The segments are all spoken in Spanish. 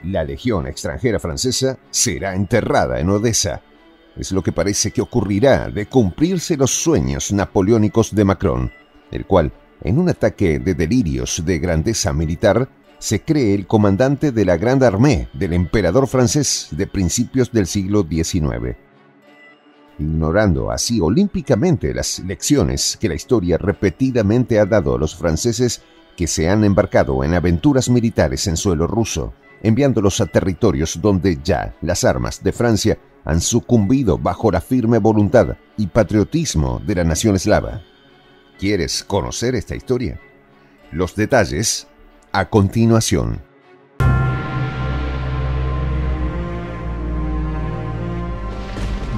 La legión extranjera francesa será enterrada en Odessa. Es lo que parece que ocurrirá de cumplirse los sueños napoleónicos de Macron, el cual, en un ataque de delirios de grandeza militar, se cree el comandante de la Grande Armée del emperador francés de principios del siglo XIX. Ignorando así olímpicamente las lecciones que la historia repetidamente ha dado a los franceses que se han embarcado en aventuras militares en suelo ruso, enviándolos a territorios donde ya las armas de Francia han sucumbido bajo la firme voluntad y patriotismo de la nación eslava. ¿Quieres conocer esta historia? Los detalles a continuación.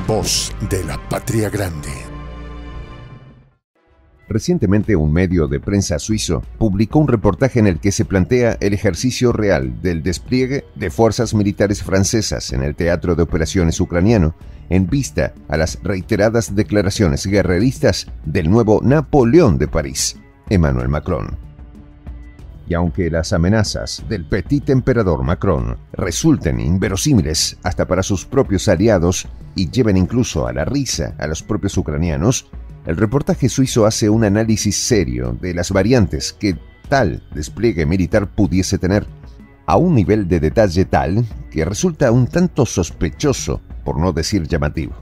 Voz de la Patria Grande. Recientemente un medio de prensa suizo publicó un reportaje en el que se plantea el ejercicio real del despliegue de fuerzas militares francesas en el teatro de operaciones ucraniano en vista a las reiteradas declaraciones guerreristas del nuevo Napoleón de París, Emmanuel Macron. Y aunque las amenazas del petit emperador Macron resulten inverosímiles hasta para sus propios aliados y lleven incluso a la risa a los propios ucranianos, el reportaje suizo hace un análisis serio de las variantes que tal despliegue militar pudiese tener, a un nivel de detalle tal que resulta un tanto sospechoso, por no decir llamativo.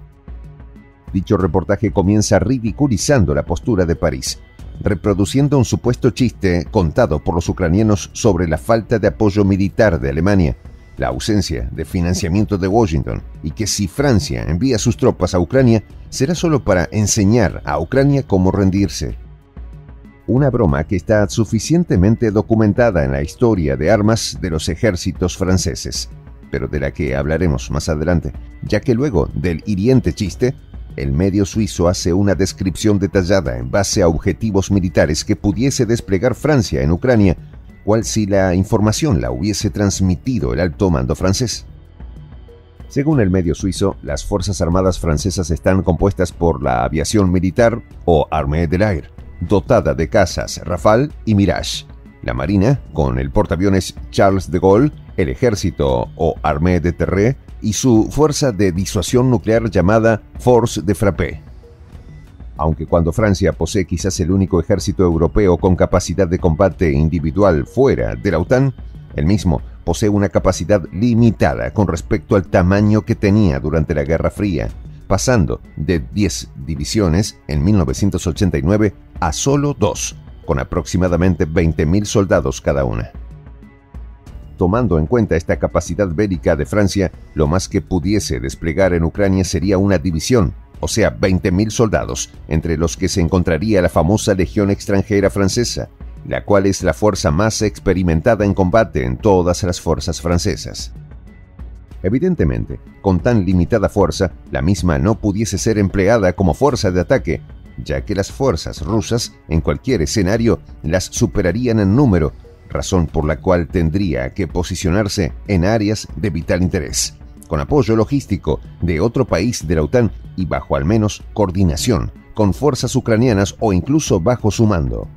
Dicho reportaje comienza ridiculizando la postura de París, reproduciendo un supuesto chiste contado por los ucranianos sobre la falta de apoyo militar de Alemania, la ausencia de financiamiento de Washington y que si Francia envía sus tropas a Ucrania será solo para enseñar a Ucrania cómo rendirse. Una broma que está suficientemente documentada en la historia de armas de los ejércitos franceses, pero de la que hablaremos más adelante, ya que luego del hiriente chiste, el medio suizo hace una descripción detallada en base a objetivos militares que pudiese desplegar Francia en Ucrania, cual si la información la hubiese transmitido el alto mando francés. Según el medio suizo, las Fuerzas Armadas francesas están compuestas por la aviación militar o Armée de l'Air, dotada de cazas Rafale y Mirage, la Marina con el portaaviones Charles de Gaulle, el Ejército o Armée de Terre y su fuerza de disuasión nuclear llamada Force de Frappé. Aunque cuando Francia posee quizás el único ejército europeo con capacidad de combate individual fuera de la OTAN, el mismo posee una capacidad limitada con respecto al tamaño que tenía durante la Guerra Fría, pasando de 10 divisiones en 1989 a solo 2, con aproximadamente 20.000 soldados cada una. Tomando en cuenta esta capacidad bélica de Francia, lo más que pudiese desplegar en Ucrania sería una división, o sea, 20.000 soldados, entre los que se encontraría la famosa Legión extranjera francesa, la cual es la fuerza más experimentada en combate en todas las fuerzas francesas. Evidentemente, con tan limitada fuerza, la misma no pudiese ser empleada como fuerza de ataque, ya que las fuerzas rusas, en cualquier escenario, las superarían en número, razón por la cual tendría que posicionarse en áreas de vital interés, con apoyo logístico de otro país de la OTAN y bajo al menos coordinación con fuerzas ucranianas o incluso bajo su mando.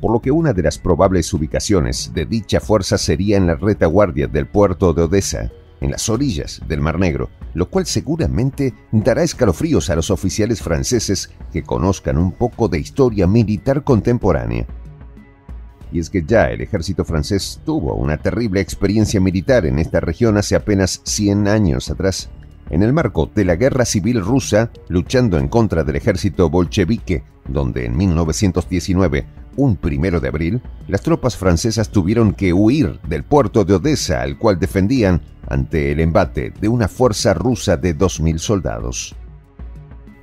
Por lo que una de las probables ubicaciones de dicha fuerza sería en la retaguardia del puerto de Odessa, en las orillas del Mar Negro, lo cual seguramente dará escalofríos a los oficiales franceses que conozcan un poco de historia militar contemporánea. Y es que ya el ejército francés tuvo una terrible experiencia militar en esta región hace apenas 100 años atrás, en el marco de la Guerra Civil Rusa, luchando en contra del ejército bolchevique, donde en 1919, un 1 de abril, las tropas francesas tuvieron que huir del puerto de Odessa, al cual defendían ante el embate de una fuerza rusa de 2.000 soldados.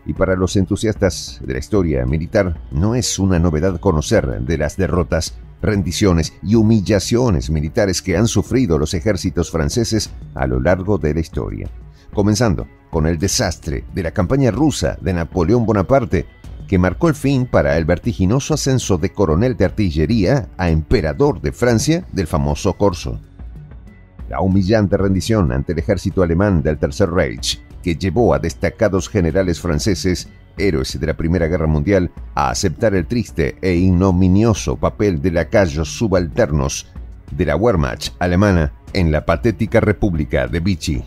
Y para los entusiastas de la historia militar, no es una novedad conocer de las derrotas, rendiciones y humillaciones militares que han sufrido los ejércitos franceses a lo largo de la historia, comenzando con el desastre de la campaña rusa de Napoleón Bonaparte, que marcó el fin para el vertiginoso ascenso de coronel de artillería a emperador de Francia del famoso Corso. La humillante rendición ante el ejército alemán del Tercer Reich, que llevó a destacados generales franceses, héroes de la Primera Guerra Mundial, a aceptar el triste e ignominioso papel de lacayos subalternos de la Wehrmacht alemana en la patética República de Vichy.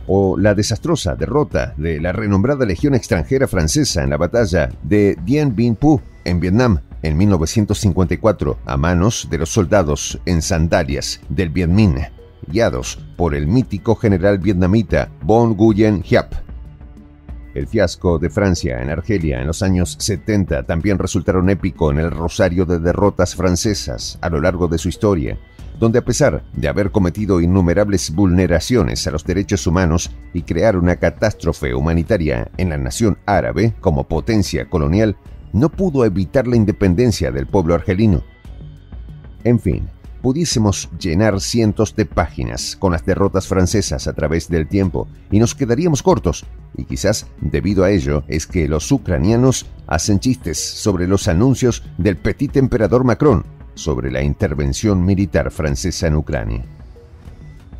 O la desastrosa derrota de la renombrada Legión extranjera francesa en la batalla de Dien Bien Phu en Vietnam en 1954 a manos de los soldados en sandalias del Viet Minh, guiados por el mítico general vietnamita Von Nguyen Giap. El fiasco de Francia en Argelia en los años 70 también resultaron épico en el rosario de derrotas francesas a lo largo de su historia, donde a pesar de haber cometido innumerables vulneraciones a los derechos humanos y crear una catástrofe humanitaria en la nación árabe como potencia colonial, no pudo evitar la independencia del pueblo argelino. En fin, pudiésemos llenar cientos de páginas con las derrotas francesas a través del tiempo y nos quedaríamos cortos, y quizás debido a ello es que los ucranianos hacen chistes sobre los anuncios del petit emperador Macron sobre la intervención militar francesa en Ucrania.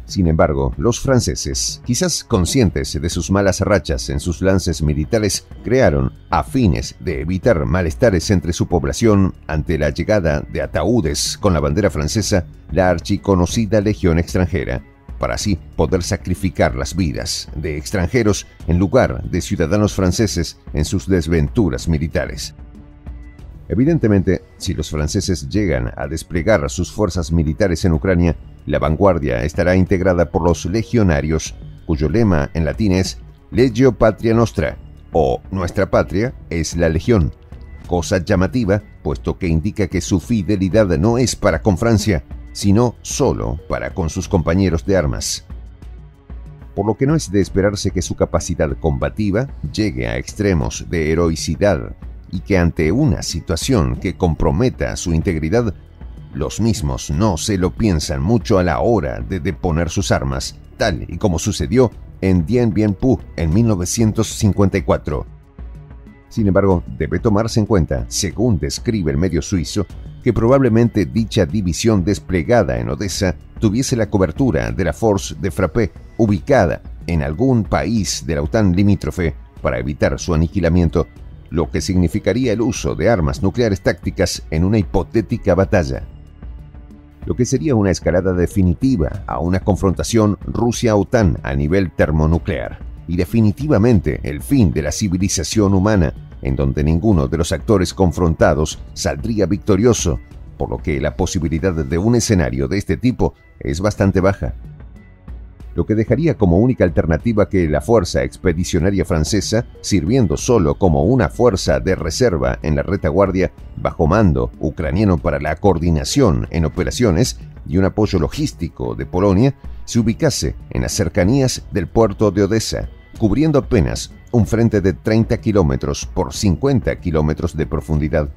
Sin embargo, los franceses, quizás conscientes de sus malas rachas en sus lances militares, crearon, a fines de evitar malestares entre su población ante la llegada de ataúdes con la bandera francesa, la archiconocida Legión extranjera, para así poder sacrificar las vidas de extranjeros en lugar de ciudadanos franceses en sus desventuras militares. Evidentemente, si los franceses llegan a desplegar sus fuerzas militares en Ucrania, la vanguardia estará integrada por los legionarios, cuyo lema en latín es Legio Patria Nostra, o Nuestra Patria es la Legión, cosa llamativa, puesto que indica que su fidelidad no es para con Francia, sino solo para con sus compañeros de armas. Por lo que no es de esperarse que su capacidad combativa llegue a extremos de heroicidad, y que ante una situación que comprometa su integridad, los mismos no se lo piensan mucho a la hora de deponer sus armas, tal y como sucedió en Dien Bien Phu en 1954. Sin embargo, debe tomarse en cuenta, según describe el medio suizo, que probablemente dicha división desplegada en Odessa tuviese la cobertura de la Force de Frappé ubicada en algún país de la OTAN limítrofe para evitar su aniquilamiento, lo que significaría el uso de armas nucleares tácticas en una hipotética batalla. Lo que sería una escalada definitiva a una confrontación Rusia-OTAN a nivel termonuclear, y definitivamente el fin de la civilización humana, en donde ninguno de los actores confrontados saldría victorioso, por lo que la posibilidad de un escenario de este tipo es bastante baja. Lo que dejaría como única alternativa que la fuerza expedicionaria francesa, sirviendo solo como una fuerza de reserva en la retaguardia, bajo mando ucraniano para la coordinación en operaciones y un apoyo logístico de Polonia, se ubicase en las cercanías del puerto de Odessa, cubriendo apenas un frente de 30 kilómetros por 50 kilómetros de profundidad.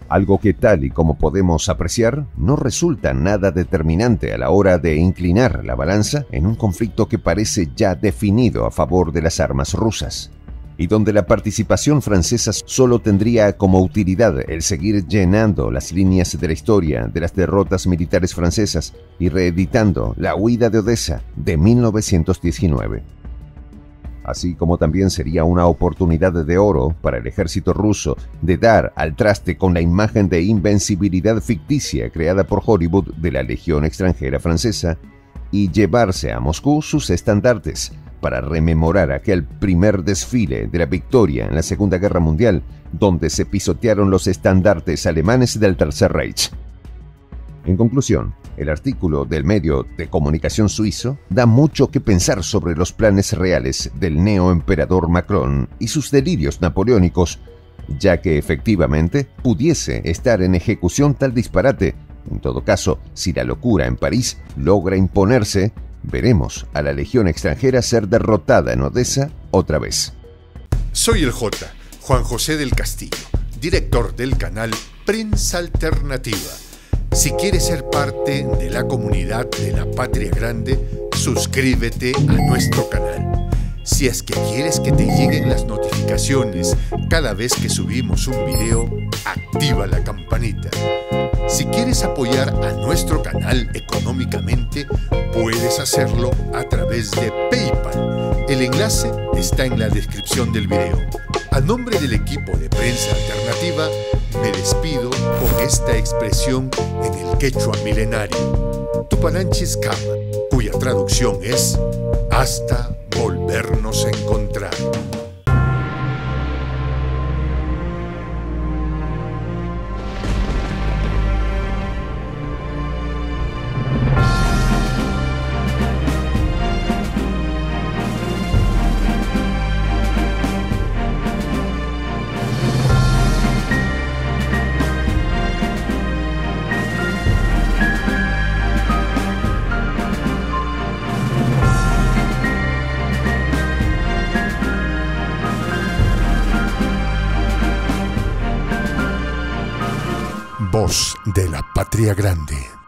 Algo que, tal y como podemos apreciar, no resulta nada determinante a la hora de inclinar la balanza en un conflicto que parece ya definido a favor de las armas rusas, y donde la participación francesa solo tendría como utilidad el seguir llenando las líneas de la historia de las derrotas militares francesas y reeditando la huida de Odessa de 1919. Así como también sería una oportunidad de oro para el ejército ruso de dar al traste con la imagen de invencibilidad ficticia creada por Hollywood de la Legión extranjera francesa y llevarse a Moscú sus estandartes para rememorar aquel primer desfile de la victoria en la Segunda Guerra Mundial, donde se pisotearon los estandartes alemanes del Tercer Reich. En conclusión, el artículo del medio de comunicación suizo da mucho que pensar sobre los planes reales del neoemperador Macron y sus delirios napoleónicos, ya que efectivamente pudiese estar en ejecución tal disparate. En todo caso, si la locura en París logra imponerse, veremos a la Legión extranjera ser derrotada en Odessa otra vez. Soy el J, Juan José del Castillo, director del canal Prensa Alternativa. Si quieres ser parte de la comunidad de la Patria Grande, suscríbete a nuestro canal. Si es que quieres que te lleguen las notificaciones cada vez que subimos un video, activa la campanita. Si quieres apoyar a nuestro canal económicamente, puedes hacerlo a través de PayPal. El enlace está en la descripción del video. A nombre del equipo de Prensa Alternativa, me despido con esta expresión en el quechua milenario. Tupananchis Kama, cuya traducción es hasta volvernos a encontrar. Voz de la Patria Grande.